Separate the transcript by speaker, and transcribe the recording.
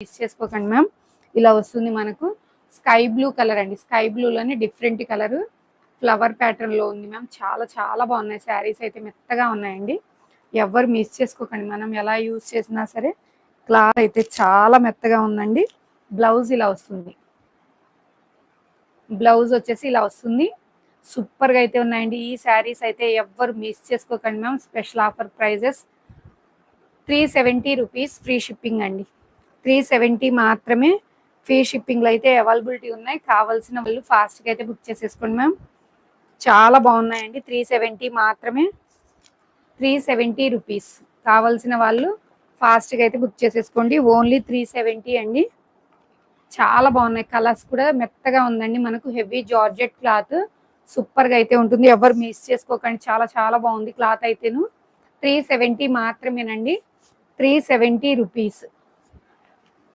Speaker 1: Miss చేసుకోకండి ma'am. ఇలా వస్తుంది మనకు. స్కై బ్లూ కలర్ అండి. స్కై బ్లూలోనే డిఫరెంట్ కలర్ ఫ్లవర్ ప్యాటర్న్లో ఉంది మ్యామ్. చాలా చాలా బాగున్నాయి శారీస్ అయితే, మెత్తగా ఉన్నాయండి. ఎవరు మిస్ చేసుకోకండి. మనం ఎలా యూజ్ చేసినా సరే క్లాత్ అయితే చాలా మెత్తగా ఉందండి. బ్లౌజ్ ఇలా వస్తుంది. బ్లౌజ్ వచ్చేసి ఇలా వస్తుంది. సూపర్గా అయితే ఉన్నాయండి ఈ శారీస్ అయితే. ఎవ్వరు మిస్ చేసుకోకండి ma'am. Special offer prices 370 rupees free shipping అండి. 370 మాత్రమే ఫ్రీ షిప్పింగ్లో అయితే అవైలబిలిటీ ఉన్నాయి. కావాల్సిన వాళ్ళు ఫాస్ట్గా అయితే బుక్ చేసేసుకోండి మ్యామ్. చాలా బాగున్నాయండి. 370 మాత్రమే. 370 రూపీస్. కావాల్సిన వాళ్ళు ఫాస్ట్గా అయితే బుక్ చేసేసుకోండి. ఓన్లీ 370 అండి. చాలా బాగున్నాయి. కలర్స్ కూడా మెత్తగా ఉందండి. మనకు హెవీ జార్జెట్ క్లాత్ సూపర్గా అయితే ఉంటుంది. ఎవరు మిస్ చేసుకోకండి. చాలా చాలా బాగుంది క్లాత్ అయితేను. 370 మాత్రమేనండి. 370 రూపీస్.